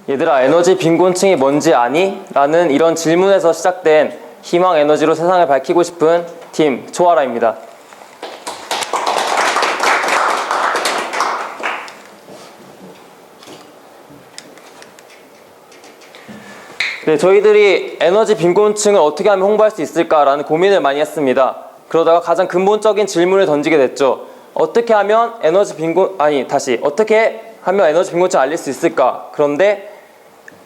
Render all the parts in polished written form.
얘들아, 에너지 빈곤층이 뭔지 아니? 라는 이런 질문에서 시작된 희망 에너지로 세상을 밝히고 싶은 팀 초아라입니다. 네, 저희들이 에너지 빈곤층을 어떻게 하면 홍보할 수 있을까라는 고민을 많이 했습니다. 그러다가 가장 근본적인 질문을 던지게 됐죠. 어떻게 하면 에너지 빈곤층을 알릴 수 있을까? 그런데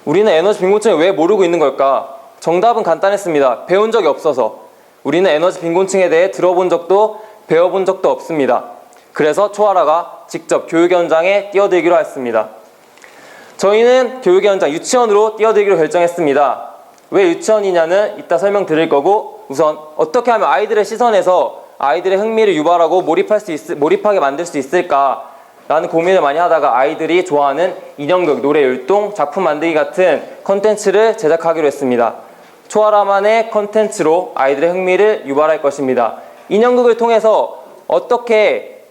우리는 에너지 빈곤층을 왜 모르고 있는 걸까? 정답은 간단했습니다. 배운 적이 없어서. 우리는 에너지 빈곤층에 대해 들어본 적도 배워본 적도 없습니다. 그래서 초아라가 직접 교육 현장에 뛰어들기로 했습니다. 저희는 교육 현장 유치원으로 뛰어들기로 결정했습니다. 왜 유치원이냐는 이따 설명드릴 거고, 우선 어떻게 하면 아이들의 시선에서 아이들의 흥미를 유발하고 몰입하게 만들 수 있을까 라는 고민을 많이 하다가 아이들이 좋아하는 인형극, 노래 율동, 작품 만들기 같은 컨텐츠를 제작하기로 했습니다. 초아라만의 컨텐츠로 아이들의 흥미를 유발할 것입니다. 인형극을 통해서 어떻게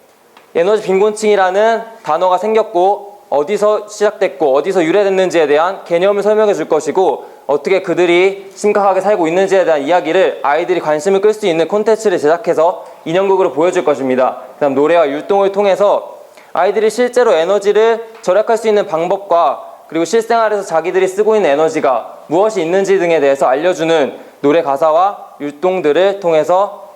에너지 빈곤층이라는 단어가 생겼고 어디서 시작됐고 어디서 유래됐는지에 대한 개념을 설명해 줄 것이고, 어떻게 그들이 심각하게 살고 있는지에 대한 이야기를 아이들이 관심을 끌 수 있는 콘텐츠를 제작해서 인형극으로 보여줄 것입니다. 그다음 노래와 율동을 통해서 아이들이 실제로 에너지를 절약할 수 있는 방법과 그리고 실생활에서 자기들이 쓰고 있는 에너지가 무엇이 있는지 등에 대해서 알려주는 노래 가사와 율동들을 통해서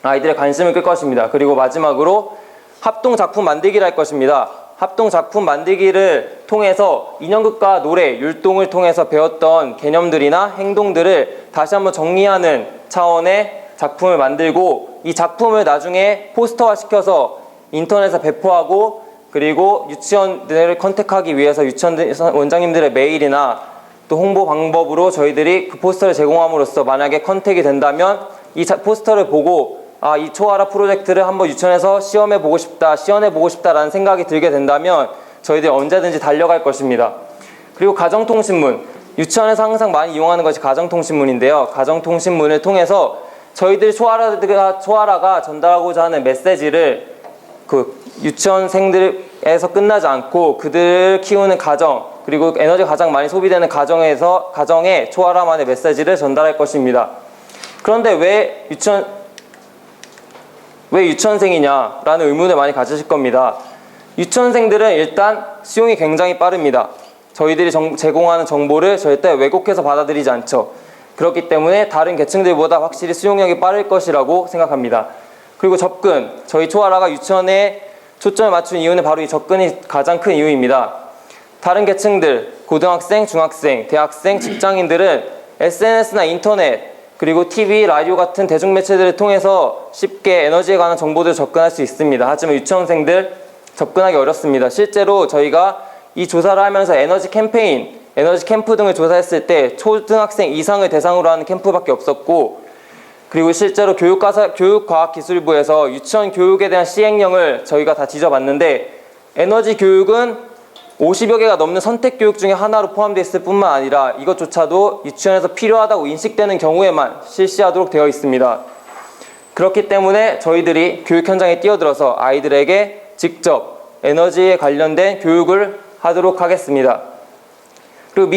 아이들의 관심을 끌 것입니다. 그리고 마지막으로 합동 작품 만들기를 할 것입니다. 합동 작품 만들기를 통해서 인형극과 노래, 율동을 통해서 배웠던 개념들이나 행동들을 다시 한번 정리하는 차원의 작품을 만들고, 이 작품을 나중에 포스터화 시켜서 인터넷에 배포하고, 그리고 유치원들을 컨택하기 위해서 유치원 원장님들의 메일이나 또 홍보 방법으로 저희들이 그 포스터를 제공함으로써 만약에 컨택이 된다면 이 포스터를 보고 이 초아라 프로젝트를 한번 유치원에서 시연해보고 싶다라는 생각이 들게 된다면 저희들이 언제든지 달려갈 것입니다. 그리고 가정통신문, 유치원에서 항상 많이 이용하는 것이 가정통신문인데요. 가정통신문을 통해서 저희들 초아라가 전달하고자 하는 메시지를 그 유치원생들에서 끝나지 않고 그들을 키우는 가정, 그리고 에너지가 가장 많이 소비되는 가정에 초아라만의 메시지를 전달할 것입니다. 그런데 왜 유치원생이냐라는 의문을 많이 가지실 겁니다. 유치원생들은 일단 수용이 굉장히 빠릅니다. 저희들이 제공하는 정보를 절대 왜곡해서 받아들이지 않죠. 그렇기 때문에 다른 계층들보다 확실히 수용력이 빠를 것이라고 생각합니다. 그리고 접근, 저희 초아라가 유치원에 초점을 맞춘 이유는 바로 이 접근이 가장 큰 이유입니다. 다른 계층들, 고등학생, 중학생, 대학생, 직장인들은 SNS나 인터넷, 그리고 TV, 라디오 같은 대중매체들을 통해서 쉽게 에너지에 관한 정보들을 접근할 수 있습니다. 하지만 유치원생들 접근하기 어렵습니다. 실제로 저희가 이 조사를 하면서 에너지 캠페인, 에너지 캠프 등을 조사했을 때 초등학생 이상을 대상으로 하는 캠프밖에 없었고, 그리고 실제로 교육과학기술부에서 유치원 교육에 대한 시행령을 저희가 다 뒤져봤는데, 에너지 교육은 50여 개가 넘는 선택 교육 중에 하나로 포함되어 있을 뿐만 아니라 이것조차도 유치원에서 필요하다고 인식되는 경우에만 실시하도록 되어 있습니다. 그렇기 때문에 저희들이 교육 현장에 뛰어들어서 아이들에게 직접 에너지에 관련된 교육을 하도록 하겠습니다. 그리고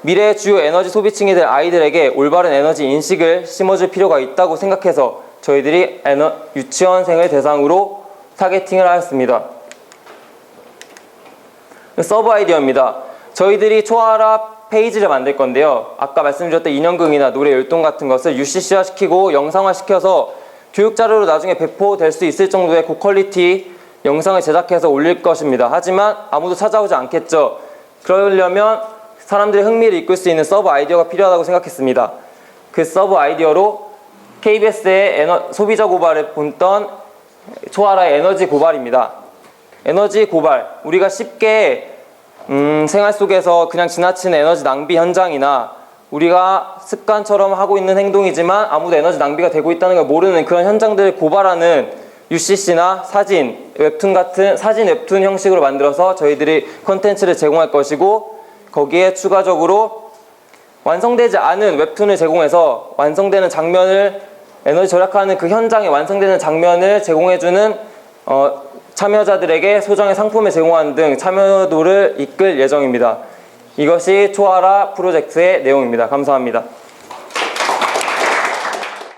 미래의 주요 에너지 소비층이 될 아이들에게 올바른 에너지 인식을 심어줄 필요가 있다고 생각해서 저희들이 유치원생을 대상으로 타겟팅을 하였습니다. 서브 아이디어입니다. 저희들이 초아라 페이지를 만들 건데요. 아까 말씀드렸던 인형극이나 노래 율동 같은 것을 UCC화 시키고 영상화 시켜서 교육자료로 나중에 배포될 수 있을 정도의 고퀄리티 영상을 제작해서 올릴 것입니다. 하지만 아무도 찾아오지 않겠죠. 그러려면 사람들의 흥미를 이끌 수 있는 서브 아이디어가 필요하다고 생각했습니다. 그 서브 아이디어로 KBS의 소비자 고발을 본던 초아라의 에너지 고발입니다. 에너지 고발, 우리가 쉽게 생활 속에서 그냥 지나치는 에너지 낭비 현장이나 우리가 습관처럼 하고 있는 행동이지만 아무도 에너지 낭비가 되고 있다는 걸 모르는 그런 현장들을 고발하는 UCC나 사진 웹툰 형식으로 만들어서 저희들이 콘텐츠를 제공할 것이고, 거기에 추가적으로 완성되지 않은 웹툰을 제공해서 완성되는 장면을, 에너지 절약하는 그 현장에 완성되는 장면을 제공해주는 참여자들에게 소정의 상품을 제공하는 등 참여도를 이끌 예정입니다. 이것이 초아라 프로젝트의 내용입니다. 감사합니다.